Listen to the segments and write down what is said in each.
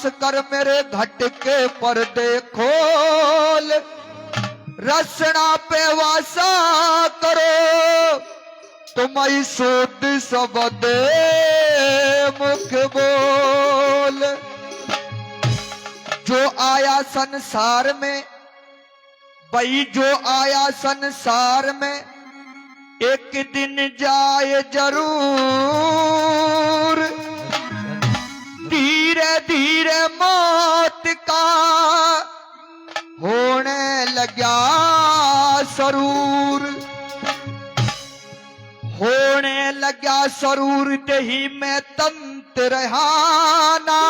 पास कर मेरे घट के पर्दे खोल, रसना पे वासा करो, तुम्हारी शुद्ध शब्द मुख बोल। जो आया संसार में, भाई जो आया संसार में, एक दिन जाए जरूर। धीरे धीरे मौत का होने लगा सरूर, होने लगा सरूर। दही में तंत्र रहाना,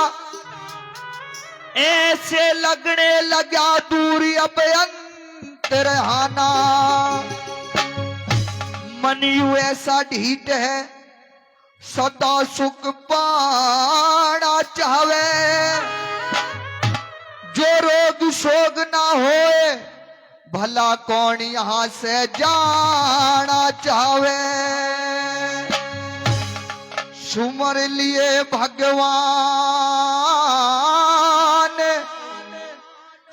ऐसे लगने लगा दूरी अब अंत रहाना। मन यू ऐसा ढीठ है, सदा सुख पाना चाहे, जो रोग शोग ना होए, भला कौन यहां से जाना चाहे। सुमर लिए भगवान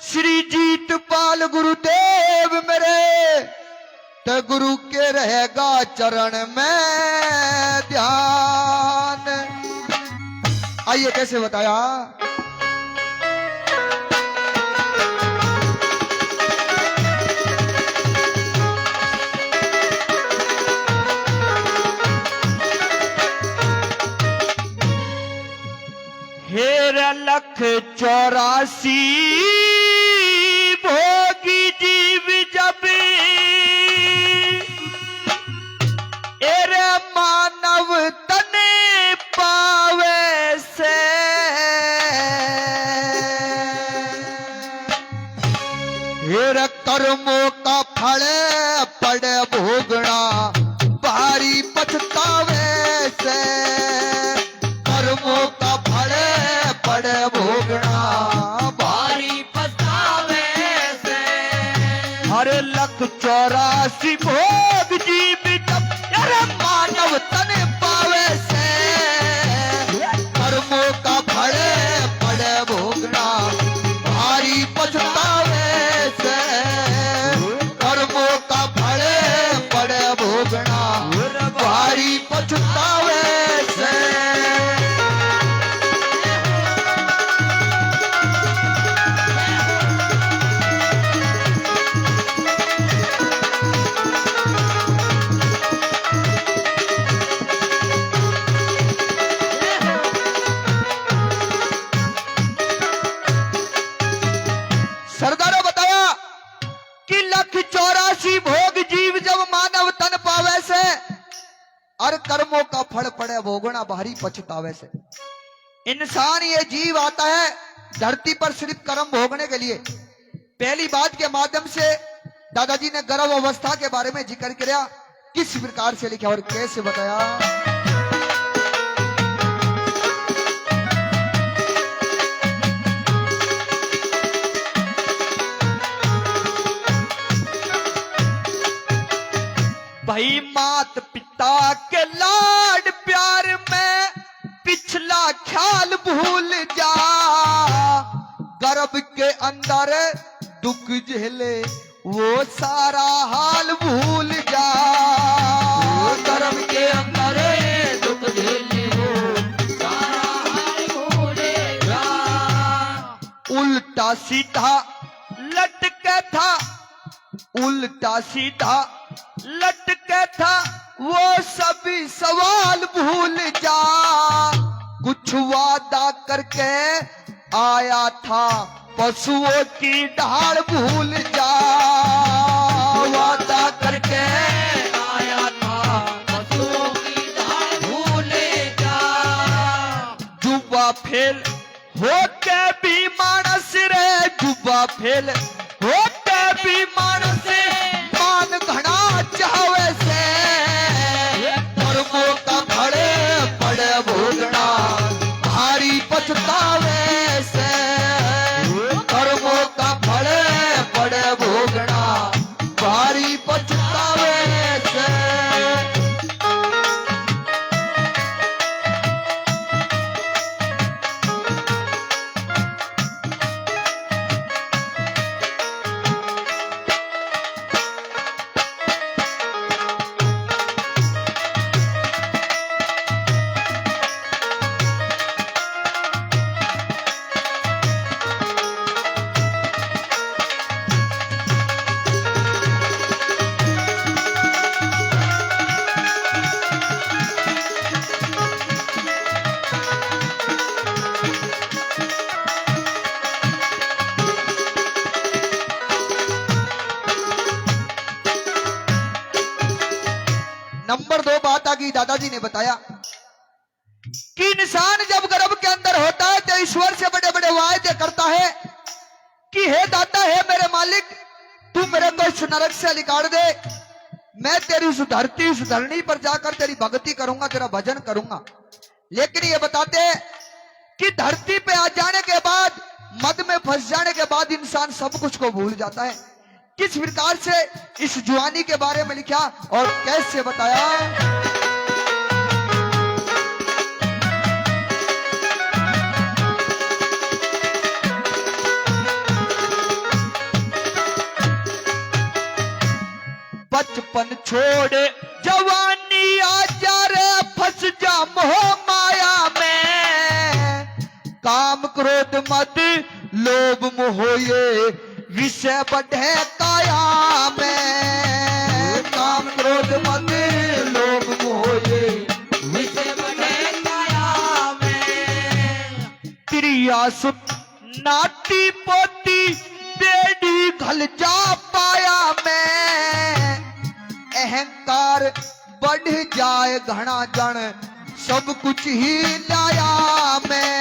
श्री जीत पाल गुरुदेव मेरे, तो गुरु के रहेगा चरण में ध्यान। आइए कैसे बताया। हेर 1,84 भोगी जीव जब, एरे मानव तने पावे से। हेर कर्मों का फल पड़े भोगना, भारी पछतावे से। कर्मों का फल पड़े भोगना, भारी पछतावे से। हर 1,84 भोग जीव जब, अरे मानव तन पावे से। कर्मों का फल पड़े भोगना, भारी पछतावे से। कर्मों का फल पड़े भोगना, भारी पछतावे से। सरदारों बताया कि 1,84 भोग जीव जब मानव तन पावे से, और कर्मों का फल पड़े भोगना, भारी पछतावे से। इंसान ये जीव आता है धरती पर सिर्फ कर्म भोगने के लिए। पहली बात के माध्यम से दादाजी ने गर्भ अवस्था के बारे में जिक्र किया, किस प्रकार से लिखा और कैसे बताया। भाई मात पिता के लाड प्यार में पिछला ख्याल भूल जा, गर्भ के अंदर दुख झेले वो सारा हाल भूल जा। गर्भ के अंदर दुख झेले वो सारा हाल भूल जा। उल्टा सीधा लटके था, उल्टा सीधा लटके था, वो सभी सवाल भूल जा। कुछ वादा करके आया था, पशुओं की ढाल भूल जा। वादा करके आया था, पशुओं की ढाल भूल जा। जुबा फेल होके भी मानस रे, जुबा फेल होके भी मानस मान घना चावे से। कर्मों का फड़े पड़े भोगना, भारी पछतावे से। कर्मों का फड़े पड़े भोगना, भारी पछतावे से। कि दादाजी ने बताया कि इंसान जब गर्भ के अंदर होता है तो ईश्वर से बड़े बड़े वायदे करता है कि हे दाता, हे मेरे मालिक, तू मेरे को इस नरक से निकाल दे, मैं तेरी उस धरती, उस धरनी पर जाकर तेरी भक्ति करूंगा, तेरा भजन करूंगा। लेकिन ये बताते हैं कि धरती पे आ जाने के बाद, मद में फंस जाने के बाद इंसान सब कुछ को भूल जाता है। किस प्रकार से इस जुआनी के बारे में लिखा और कैसे बताया। बचपन छोड़ जवानी आ जा रे, फंस जा मोह माया में, काम क्रोध मद लोभ मोह ये विषय बढ़े काया में, काम क्रोध मद लोभ मोह ये विषय बढ़े काया में, क्रिया सुत नाती पोती बेड़ी घल जा पाया में, अहंकार बढ़ जाए घना जन सब कुछ ही लाया में,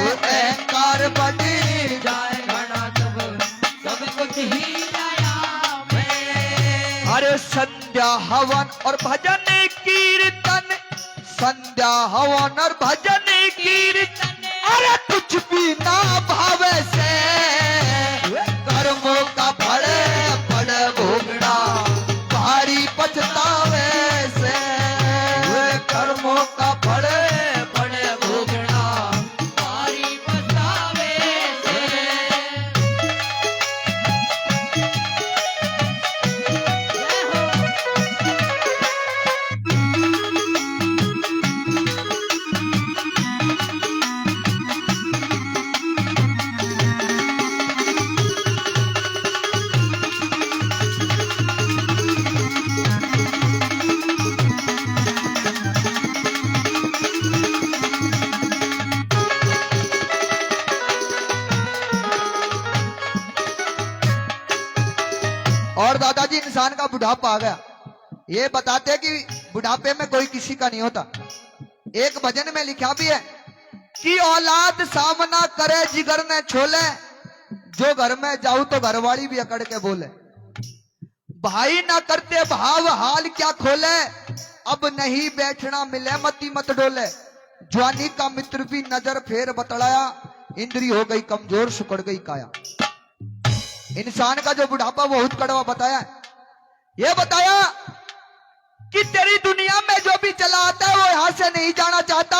अहंकार बढ़ जाए घना सब कुछ ही लाया में। अरे संध्या हवन और भजन कीर्तन, संध्या हवन और भजन कीर्तन, अरे कुछ भी ना भावे से कर्मों का फल पड़ भोगना भारी पछतावे से, कर्मों का फल पड़ भोगना भारी पछतावे से। और दादाजी, इंसान का बुढ़ापा आ गया। ये बताते कि बुढ़ापे में कोई किसी का नहीं होता। एक भजन में लिखा भी है कि औलाद सामना करे जिगर ने छोले, जो घर में जाऊं तो घरवाली भी अकड़ के बोले, भाई ना करते भाव हाल क्या खोले, अब नहीं बैठना मिले मती मत डोले, जवानी का मित्र भी नजर फेर बतलाया, इंद्री हो गई कमजोर सुकड़ गई काया। इंसान का जो बुढ़ापा बहुत कड़वा बताया। ये बताया कि तेरी दुनिया में जो भी चला आता है वो यहां से नहीं जाना चाहता,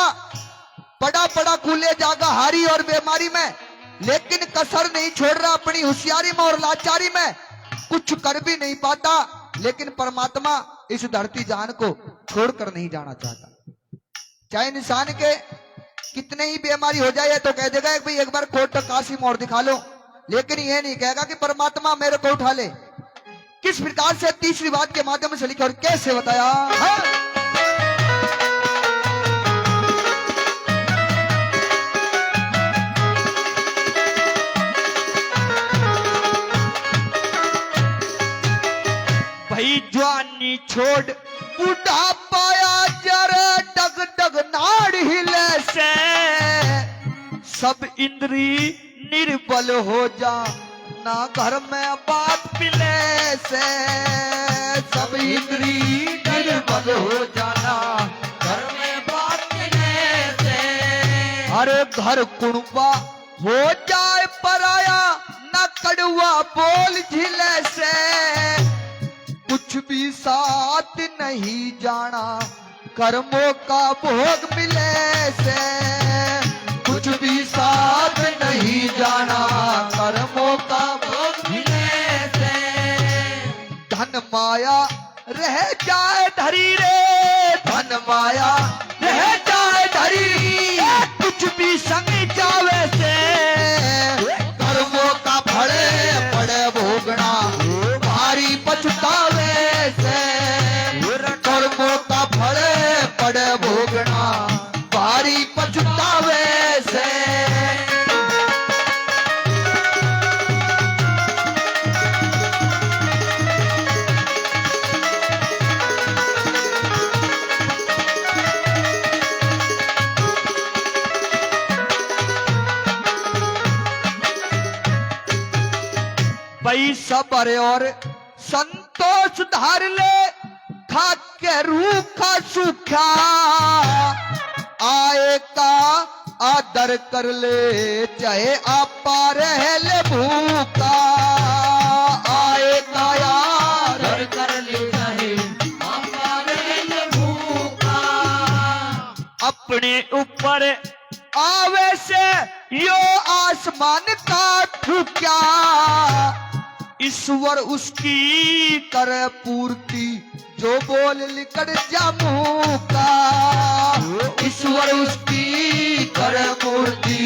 पड़ा पड़ा कूले जागा हारी और बीमारी में, लेकिन कसर नहीं छोड़ रहा अपनी होशियारी में और लाचारी में, कुछ कर भी नहीं पाता, लेकिन परमात्मा इस धरती जान को छोड़कर नहीं जाना चाहता। चाहे इंसान के कितने ही बीमारी हो जाए तो कह देगा भाई एक बार कोट काशी मोड़ दिखा लो, लेकिन यह नहीं कहेगा कि परमात्मा मेरे को उठा ले। किस प्रकार से तीसरी बात के माध्यम से लिखा और कैसे बताया। भाई जवानी छोड़ बूढ़ा पाया जरा, डग डग नाड़ हिले से, सब इंद्री निर्बल हो जा ना घर में बात पिले से, सब इंद्री निर्बल हो जाना घर में बात पिले से। अरे घर कुड़वा हो जाए पराया ना कड़वा बोल झिले से, कुछ भी साथ नहीं जाना कर्मों का भोग मिले से, कुछ भी साथ नहीं जाना कर्मों का भोग मिले से। धन माया रह जाए धरी रे, धन माया रह जाए धरी, कुछ भी संग जावे से, कर्मों का फड़े पड़े भोगना भारी पछतावे से, कर्मों का फड़े पड़े भोगना भारी पछतावे से। पई सबर और संतोष धार ले, खा के रूखा सूखा आए का आदर कर ले, चाहे आपा रह ले भूखा आए का आदर कर ले, चाहे आपा रह ले भूखा। अपने ऊपर आवे से यो आसमान का ठुक्या, ईश्वर उसकी करे पूर्ति जो बोल लिकड़ जामू का, ईश्वर उसकी करे पूर्ति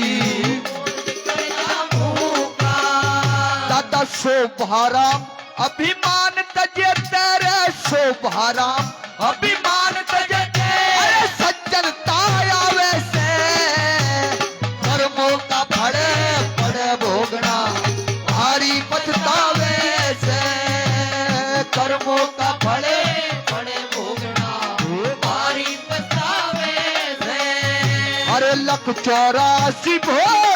दादा शोभाराम अभिमान तजे तेरे शोभाराम अभिमान तजे तेरे सज्जनता आवे से कर्मों का फड़े पड़े भोगना भारी पछतावे से, कर्मों का फड़े पड़े भोगना भारी पछतावे से। अरे 184 भोग